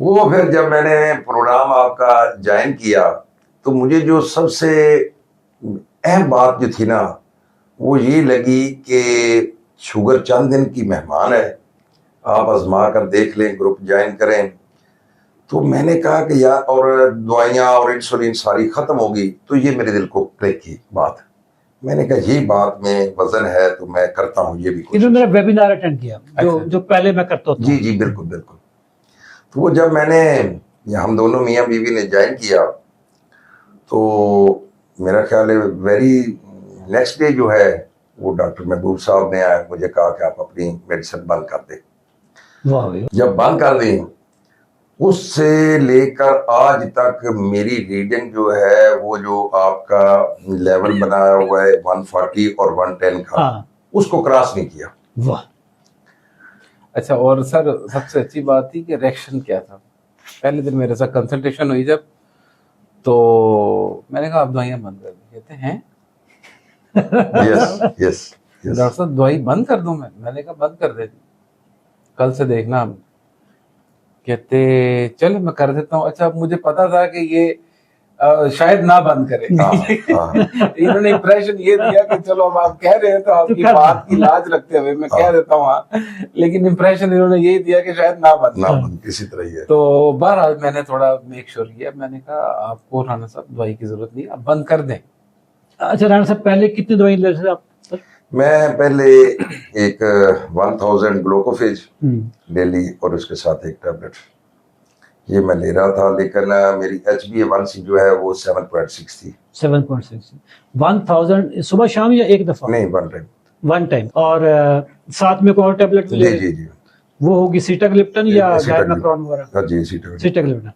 वो फिर जब मैंने प्रोग्राम आपका ज्वाइन किया तो मुझे जो सबसे अहम बात जो थी ना वो ये लगी कि शुगर चंद दिन की मेहमान है, आप आजमा कर देख लें, ग्रुप ज्वाइन करें। तो मैंने कहा कि यार, और दवाइयाँ और इंसुलिन सारी खत्म होगी, तो ये मेरे दिल को क्लिक की बात। मैंने कहा ये बात में वजन है तो मैं करता हूँ ये भी कुछ। मेरा वेबिनार अटेंड किया जो पहले मैं करता था। जी जी बिल्कुल बिल्कुल। तो वो जब मैंने हम दोनों मियाँ बीवी ने ज्वाइन किया तो मेरा ख्याल है वेरी नेक्स्ट डे जो है वो डॉक्टर महबूब साहब ने आया, मुझे कहा कि आप अपनी मेडिसिन बंद कर दें। जब बंद कर दी उससे लेकर आज तक मेरी रीडिंग जो है वो जो आपका लेवल बनाया हुआ है 140 और 110 का, उसको क्रॉस नहीं किया। वाह। अच्छा, और सर सबसे अच्छी बात थी कि रिएक्शन क्या था। पहले दिन मेरे साथ कंसल्टेशन हुई जब, तो मैंने कहा आप दवाइयाँ बंद कर दी। कहते हैं यस यस डॉक्टर साहब दवाई बंद कर दूं मैंने कहा बंद कर दे, कल से देखना। कहते चलो मैं कर देता हूँ। अच्छा, मुझे पता था कि ये शायद ना बंद करे। इन्होंने इंप्रेशन ये दिया कि चलो अब आप कह रहे हैं तो आपकी बात की लाज रखते हुए मैं कह देता हूँ, लेकिन इंप्रेशन इन्होंने यही दिया कि शायद ना बंद इसी तरह ही है। तो बहरहाल मैंने थोड़ा मेक श्योर किया, मैंने कहा आपको राणा साहब दवाई की जरूरत नहीं, आप बंद कर दें। अच्छा राणा साहब, पहले कितनी दवाई ले रहे थे आप? मैं पहले एक 1000 ग्लूकोफेज डेली और उसके साथ एक टैबलेट ये मैं ले रहा था, लेकिन मेरी HbA1c जो है वो 7.6 थी। 7.6 1000 सुबह शाम या एक दफा? नहीं, वन टाइम। और साथ में कोई और टैबलेट? जी जी जी। वो होगी सीटाग्लिप्टन या डायमेक्रोन वगैरह? जी सीटाग्लिप्टन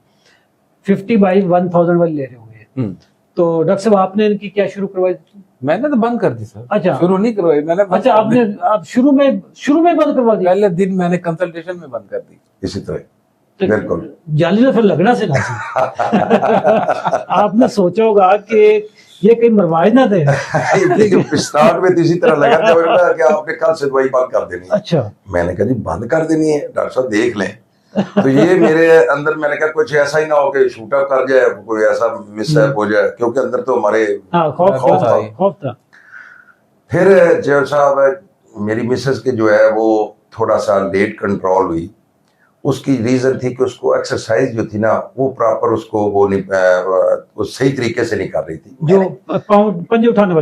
50/1000 वाली ले रहे होंगे। तो डॉक्टर साहब आपने इनकी क्या शुरू करवाई? मैंने तो बंद कर दी सर। अच्छा, शुरू नहीं करवाई मैंने। अच्छा, आप शुरू में बंद करवा दी? पहले दिन मैंने कंसल्टेशन में बंद कर दी। इसी तरह तो बिल्कुल जाली तो फिर लगना से ना आपने सोचा होगा कि ये कहीं मरवाए ना दे। स्टार्ट में इसी तरह लगा था कि आपने कल से दवाई बंद कर देनी है। अच्छा, मैंने कहा जी बंद कर देनी है, डॉक्टर साहब देख लें। तो ये मेरे अंदर, मैंने कहा कुछ ऐसा ही ना हो कि शूट अप कर जाए, कोई ऐसा मिसहैप हो जाए, क्योंकि अंदर तो हमारे खौफ था। फिर जब साहब मेरी मिसेस के जो है वो थोड़ा सा लेट कंट्रोल हुई, उसकी रीजन थी कि उसको एक्सरसाइज जो थी ना वो प्रॉपर उसको वो नहीं वो सही तरीके से नहीं कर रही थी, जो पंजे उठाने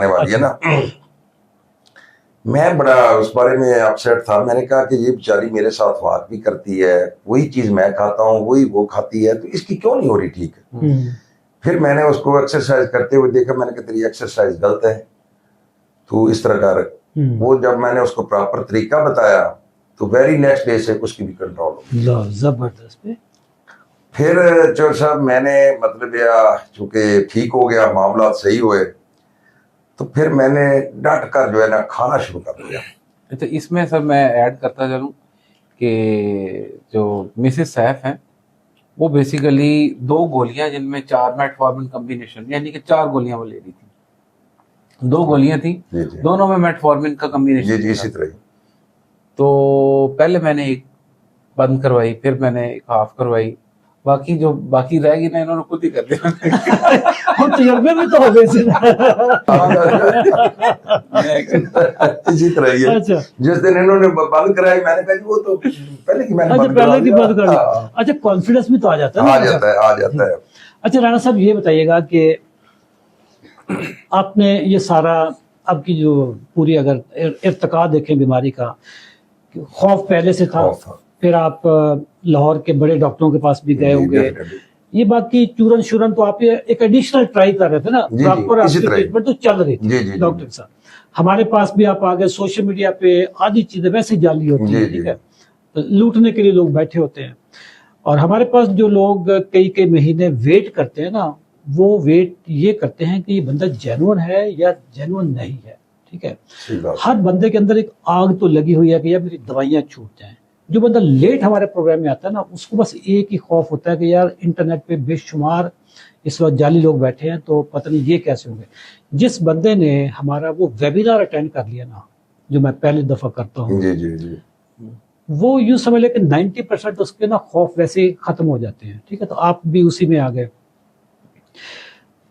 वाली है ना। मैं बड़ा उस बारे में अपसेट था। मैंने कहा कि ये बेचारी मेरे साथ वाक भी करती है, वही चीज मैं खाता हूँ वही वो खाती है, तो इसकी क्यों नहीं हो रही ठीक। फिर मैंने उसको एक्सरसाइज करते हुए देखा, मैंने कहा तेरी एक्सरसाइज गलत है, तो इस तरह कर। वो जब मैंने उसको प्रॉपर तरीका बताया तो वेरी नेक्स्ट डे से उसकी भी कंट्रोल हो। जबरदस्त। फिर चौर साहब मैंने मतलब या चूंकि ठीक हो गया, मामला सही हुए, तो फिर मैंने डट कर जो है ना खाना शुरू कर दिया। अच्छा, इसमें सर मैं ऐड करता चलूं कि जो मिसेस सैफ हैं वो बेसिकली 2 गोलियां जिनमें 4 मेटफॉर्मिन कॉम्बिनेशन, यानी कि 4 गोलियां वो ले रही थी। 2 गोलियां थी, दोनों में मेटफॉर्मिन का कॉम्बिनेशन। जी इसी तरह। तो पहले मैंने एक बंद करवाई, फिर मैंने एक हाफ करवाई, बाकी जो बाकी रहेगी ना इन्होंने खुद ही कर दिया। हम तजुर्बे में तो हो गए इसी तरह ही है। अच्छा, जिस दिन इन्होंने बंद कराई मैंने कहा वो तो पहले की मैंने बंद कर दी। अच्छा, कॉन्फिडेंस भी तो आ जाता है। आ जाता है। अच्छा राणा साहब, ये बताइएगा कि आपने ये सारा आपकी जो पूरी अगर इर्तिका देखें बीमारी का, खौफ पहले से था, फिर आप लाहौर के बड़े डॉक्टरों के पास भी गए होंगे, ये बाकी चूरन शुरन तो आप एक एडिशनल ट्राई कर रहे थे ना, प्रॉपर आपकी ट्रीटमेंट तो चल रही थी डॉक्टर साहब। हमारे पास भी आप आ गए, सोशल मीडिया पे आधी चीजें वैसे जाली होती है, ठीक है, लूटने के लिए लोग बैठे होते हैं। और हमारे पास जो लोग कई महीने वेट करते हैं ना, वो वेट ये करते हैं कि ये बंदा जेन्युइन है या जेन्युइन नहीं है, ठीक है। हर बंदे के अंदर एक आग तो लगी हुई है कि यार मेरी दवाइयां छूट जाएं। जो बंदा लेट हमारे प्रोग्राम में आता है ना, उसको बस एक ही खौफ होता है कि यार इंटरनेट पे बेशुमार इस वक्त जाली लोग बैठे हैं, तो पता नहीं ये कैसे होंगे। जिस बंदे ने हमारा वो वेबिनार अटेंड कर लिया ना, जो मैं पहली दफा करता हूँ, वो यूं समझ ले कि 90% उसके ना खौफ वैसे ही खत्म हो जाते हैं। ठीक है, तो आप भी उसी में आ गए।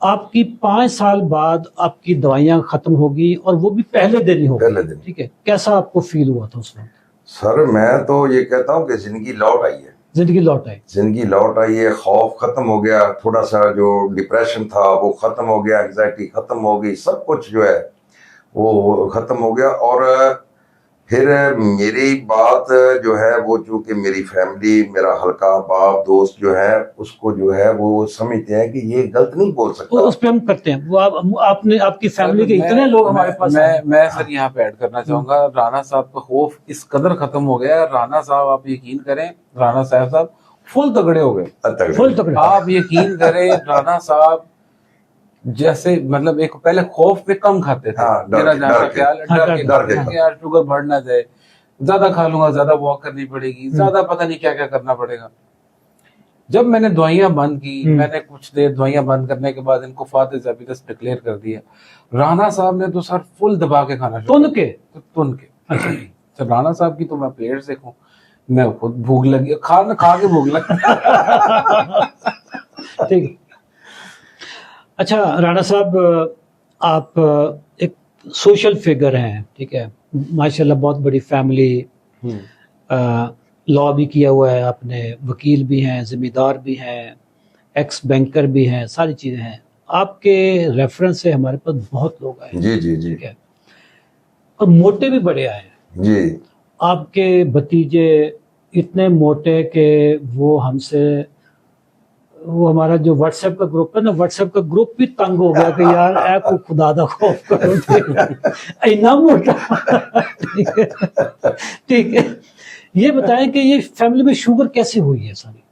आपकी 5 साल बाद आपकी दवाइयां खत्म होगी और वो भी पहले दिन ही होगी। पहले दिन। ठीक है, कैसा आपको फील हुआ था उस वक्त? सर मैं तो ये कहता हूँ कि जिंदगी लौट आई है, जिंदगी लौट आई। जिंदगी लौट आई है, खौफ खत्म हो गया, थोड़ा सा जो डिप्रेशन था वो खत्म हो गया, एंग्जाइटी खत्म हो गई, सब कुछ जो है वो खत्म हो गया। और फिर मेरी बात जो है वो, चूंकि मेरी फैमिली, मेरा हल्का बाप दोस्त जो है उसको जो है वो समझते हैं कि ये गलत नहीं बोल तो सकता। उस पे हम करते हैं वो आपने आपकी फैमिली के इतने लोग हमारे पास आए। मैं सर यहाँ पे ऐड करना चाहूंगा, राणा साहब का खौफ इस कदर खत्म हो गया। राणा साहब, आप यकीन करें, राणा साहब फुल तगड़े हो गए, तगड़े। फुल तगड़े। आप यकीन करें, राणा साहब जैसे मतलब एक पहले खौफ पे कम खाते थे। हाँ, डर मेरा के- जहाँ डर का के- ख्याल है, हाँ, डर के डर के खाते कि यार शुगर बढ़ ना जाए, ज्यादा खा लूंगा, ज्यादा वॉक करनी पड़ेगी, ज्यादा पता नहीं क्या क्या करना पड़ेगा। जब मैंने दवाइयां बंद की, मैंने कुछ देर दवाइयां बंद करने के बाद इनको फातिह ज़बीदस डिक्लेयर कर दिया। राणा साहब ने तो सर फुल दबा के खाना शुरू तुन के तुन के सर राणा साहब की तो मैं प्लेट देखूं, मैं खुद भूख लगी, खाना खा के भूख लगी। ठीक है। अच्छा राणा साहब, आप एक सोशल फिगर हैं, ठीक है, माशाल्लाह बहुत बड़ी फैमिली, लॉ भी किया हुआ है आपने, वकील भी हैं, जिम्मेदार भी हैं, एक्स बैंकर भी हैं, सारी चीज़ें हैं। आपके रेफरेंस से हमारे पास बहुत लोग आए, जी जी जी ठीक है, और मोटे भी बड़े आए हैं। जी। आपके भतीजे इतने मोटे कि वो हमसे, वो हमारा जो व्हाट्सएप का ग्रुप है ना, व्हाट्सएप का ग्रुप भी तंग हो गया कि यार ऐ को खुदा दा खौफ करो, इतना मोटा। ठीक है, ठीक है। ये बताएं कि ये फैमिली में शुगर कैसे हुई है सारी?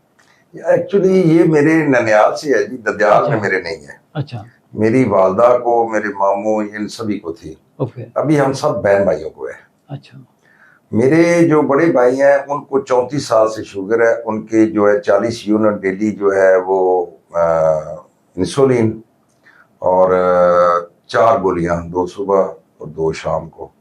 एक्चुअली ये मेरे ननियाल से है जी, ददियाल में अच्छा। मेरे नहीं है। अच्छा, मेरी वालदा को, मेरे मामू, इन सभी को थी। ओके, अभी हम सब बहन भाइयों को है। अच्छा, मेरे जो बड़े भाई हैं उनको 34 साल से शुगर है, उनके जो है 40 यूनिट डेली जो है वो इंसुलिन, और 4 गोलियां, 2 सुबह और 2 शाम को।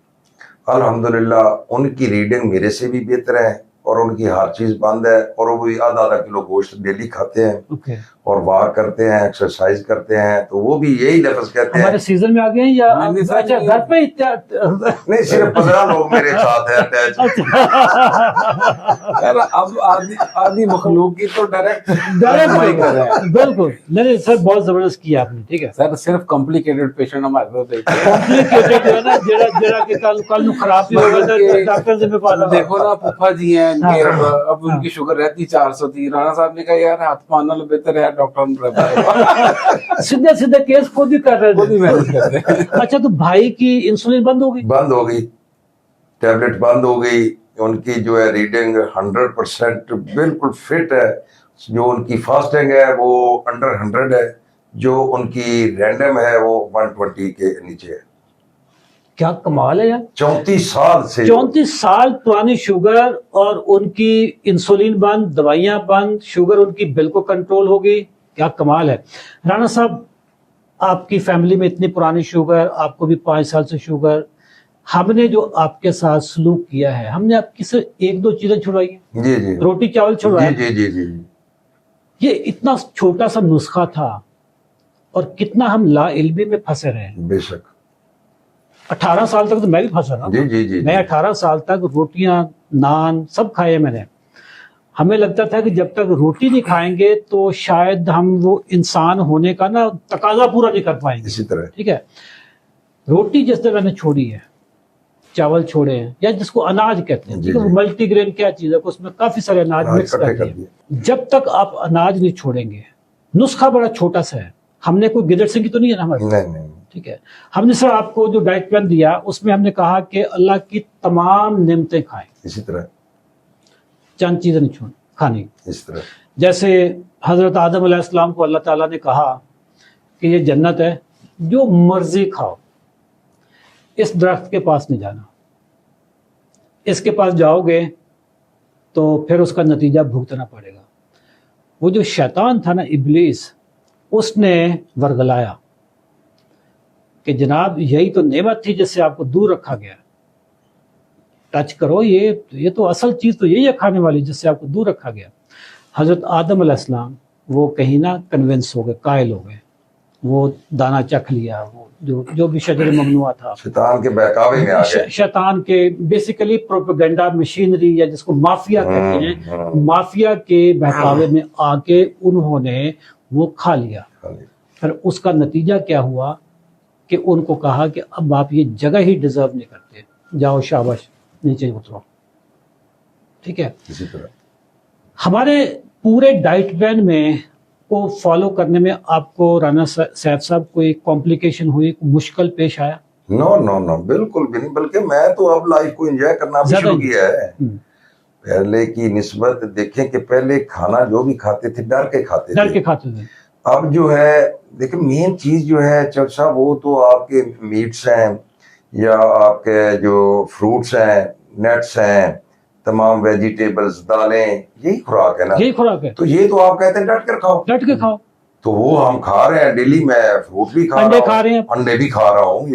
अल्हम्दुलिल्लाह उनकी रीडिंग मेरे से भी बेहतर है, और उनकी हर चीज बंद है, और वो भी आधा किलो गोश्त डेली खाते हैं, ओके। और वॉक करते हैं, एक्सरसाइज करते हैं। तो वो भी यही लफ्ज कहते हैं। हमारे सीजन में आ गए हैं या नहीं, सर, अच्छा नहीं। घर पे नहीं, सिर्फ 15 लोग मेरे साथ हैं अटैच। यार अब आदि मखलूक की तो डायरेक्ट डायरेक्ट कर रहे हैं बिल्कुल। नहीं सर, बहुत जबरदस्त किया आपने, ठीक है। सर। सिर्फ कॉम्प्लिकेटेड पेशेंट हमारे पास देखते हैं। कॉम्प्लिकेटेड जो है ना, जरा जरा के कल खराब भी होगा तो डॉक्टर से पाला। देखो ना, फूफा जी हैं इनके, हाँ, अब उनकी शुगर रहती 400 थी। राणा साहब ने कहा यार हाथ पाना लो बेहतर है, डॉक्टर सीधे सीधे केस खुद ही कर रहे खुद ही थे। मैनेज करते हैं। अच्छा, तो भाई की इंसुलिन बंद हो गई? बंद हो गई, टैबलेट बंद हो गई। उनकी जो है रीडिंग 100% बिल्कुल फिट है। जो उनकी फास्टिंग है वो अंडर 100 है, जो उनकी रैंडम है वो 120 के नीचे है। क्या कमाल है यार, 34 साल से। 34 साल पुरानी शुगर, और उनकी इंसुलिन बंद, दवाइयां बंद, शुगर उनकी बिल्कुल कंट्रोल हो गई। क्या कमाल है। राणा साहब, आपकी फैमिली में इतनी पुरानी शुगर, आपको भी 5 साल से शुगर, हमने जो आपके साथ सलूक किया है, हमने आपकी सिर्फ 1-2 चीजें छुड़वाई हैं। जी जी रोटी चावल छुड़वाया। जी जी जी जी। ये इतना छोटा सा नुस्खा था, और कितना हम ला इल्मी में फंसे रहे हैं। बेशक। 18 साल तक तो मैं भी फंसा रहा हूं। जी जी जी मैं 18 साल तक रोटियां, नान सब खाए मैंने। हमें लगता था कि जब तक रोटी नहीं खाएंगे तो शायद हम वो इंसान होने का ना तकाजा पूरा नहीं कर पाएंगे। इसी तरह। ठीक है, रोटी जिस तरह मैंने छोड़ी है, चावल छोड़े हैं, या जिसको अनाज कहते हैं, जी, ठीक है, जी। मल्टीग्रेन क्या चीज है, उसमें काफी सारे अनाज मिक्स इकट्ठे कर कर दिए। जब तक आप अनाज नहीं छोड़ेंगे, नुस्खा बड़ा छोटा सा है। हमने कोई गिदड़ सिंह की तो नहीं है ना हमारे, नहीं नहीं। ठीक है। हमने सर आपको जो डाइट प्लान दिया उसमें हमने कहा कि अल्लाह की तमाम नेमतें खाएं, इसी तरह। चंद चीजें नहीं छोड़ खानी। इस तरह। जैसे हजरत आदम अलैहिस्सलाम को अल्लाह ताला ने कहा कि ये जन्नत है, जो मर्जी खाओ, इस दरख्त के पास नहीं जाना, इसके पास जाओगे तो फिर उसका नतीजा भुगतना पड़ेगा। वो जो शैतान था ना, इब्लीस, उसने वरगलाया कि जनाब यही तो नेमत थी जिससे आपको दूर रखा गया। टच करो, ये तो असल चीज तो यही है खाने वाली जिससे आपको दूर रखा गया। हजरत आदम अलैहिस्सलाम वो कहीं ना कन्विंस हो गए, कायल हो गए, वो दाना चख लिया, वो जो भी शजर ममनुआ था, शैतान के बहकावे में आ गए। शैतान के बेसिकली प्रोपेगेंडा मशीनरी या जिसको माफिया कहते हैं, माफिया के बहकावे में आके उन्होंने वो खा लिया। फिर उसका नतीजा क्या हुआ कि उनको कहा कि अब आप ये जगह ही डिजर्व नहीं करते, जाओ शाबाश नीचे उतरो। ठीक है, इसी तरह हमारे पूरे डाइट प्लान में को फॉलो करने में आपको राना सैफ साहब कोई कॉम्प्लिकेशन हुई, मुश्किल पेश आया? नो नो नो, बिल्कुल भी नहीं, बल्कि मैं तो अब लाइफ को एंजॉय करना भी शुरू किया है। पहले की निस्बत देखें कि पहले खाना जो भी खाते थे डर के खाते थे। अब जो है देखिए मेन चीज जो है चर्चा, वो तो आपके मीट्स हैं या आपके जो फ्रूट्स हैं, नट्स हैं, तमाम वेजिटेबल्स, दालें, यही खुराक है ना, यही खुराक है। तो ये तो आप कहते हैं डट कर खाओ, डट के खाओ, तो वो हम खा रहे हैं डेली। मैं फ्रूट भी खा रहा हूँ, अंडे भी खा रहा हूँ।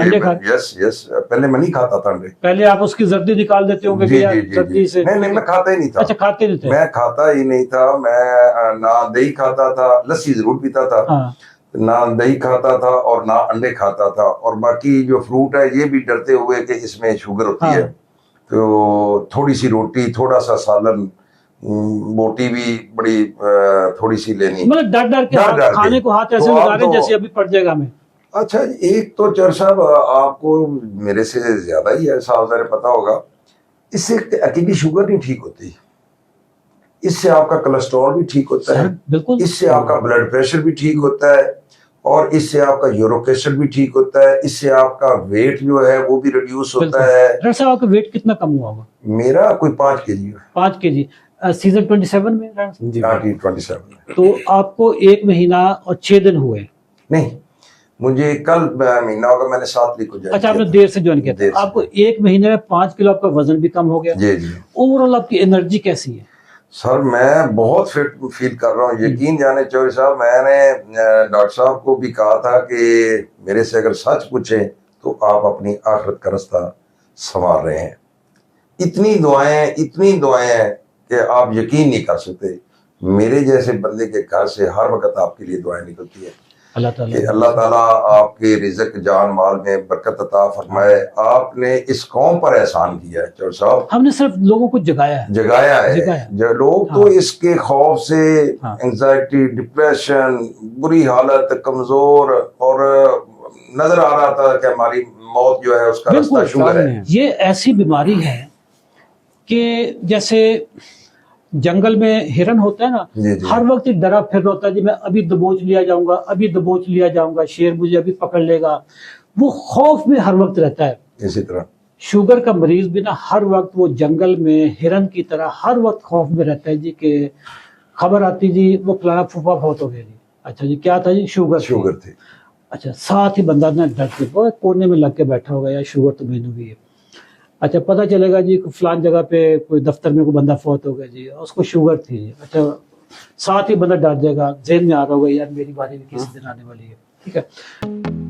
यस यस, पहले मैं नहीं खाता था अंडे। पहले आप उसकी जर्दी निकाल देते होंगे? जी से नहीं, मैं खाता ही नहीं था। अच्छा, खाते नहीं थे? मैं खाता ही नहीं था। मैं ना दही खाता था, लस्सी जरूर पीता था। ना दही खाता था और ना अंडे खाता था। और बाकी जो फ्रूट है ये भी डरते हुए कि इसमें शुगर होती है, तो थोड़ी सी रोटी, थोड़ा सा सालन, बोटी भी बड़ी थोड़ी सी लेनी, मतलब डर डर के खाने को हाथ ऐसे लगा रहे जैसे अभी पड़ जाएगा हमें। अच्छा, एक तो चर साहब आपको मेरे से ज्यादा ही है, साहब पता होगा, इससे अकेली शुगर नहीं ठीक होती, इससे आपका कोलेस्ट्रॉल भी ठीक होता है, बिल्कुल, इससे आपका ब्लड प्रेशर भी ठीक होता है, और इससे आपका यूरिक एसिड भी ठीक होता है, इससे आपका वेट जो है वो भी रिड्यूस होता है। डॉक्टर साहब आपका वेट कितना कम हुआ होगा? मेरा कोई 5 kg। 5 kg सीजन 27 में? जी 27 में। तो आपको 1 महीना और 6 दिन हुए? नहीं, मुझे कल महीना होगा, मैंने 7 तारीख को ज्वाइन। अच्छा, आपने देर से ज्वाइन किया था। आपको 1 महीने में 5 किलो आपका वजन भी कम हो गया? जी जी। ओवरऑल आपकी एनर्जी कैसी है? सर मैं बहुत फिट फील कर रहा हूँ, यकीन जाने चौधरी साहब, मैंने डॉक्टर साहब को भी कहा था कि मेरे से अगर सच पूछे तो आप अपनी आखिरत का रास्ता संवार रहे हैं। इतनी दुआएं हैं कि आप यकीन नहीं कर सकते। मेरे जैसे बंदे के घर से हर वक्त आपके लिए दुआएं निकलती है कि अल्लाह ताला आपके रिज़्क जान माल में बरकत अता फरमाए। आपने इस कौम पर एहसान किया है चौधरी साहब। हमने सिर्फ लोगों को जगाया है। जो लोग तो इसके खौफ से एंजाइटी, डिप्रेशन, बुरी हालत, कमजोर, और नजर आ रहा था कि हमारी मौत जो है उसका रास्ता शुगर है। ये ऐसी बीमारी है कि जैसे जंगल में हिरन होता है ना, हर वक्त डरा फिर रहा होता है जी मैं अभी दबोच लिया जाऊंगा, शेर मुझे अभी पकड़ लेगा। वो खौफ में हर वक्त रहता है। इसी तरह शुगर का मरीज भी ना हर वक्त वो जंगल में हिरन की तरह हर वक्त खौफ में रहता है जी कि खबर आती जी वो फलाना फूफा बहुत हो गया जी। अच्छा जी, क्या था जी? शुगर थी। अच्छा, साथ ही बंदा ना डर के कोने में लग के बैठा होगा, या शुगर तो मैंने भी है। अच्छा, पता चलेगा जी फलान जगह पे कोई दफ्तर में कोई बंदा फौत हो गया जी, उसको शुगर थी जी। अच्छा, साथ ही बंदा डर जाएगा, जेल में आ रहा होगा यार मेरी बारी भी किसी दिन आने वाली है। ठीक है।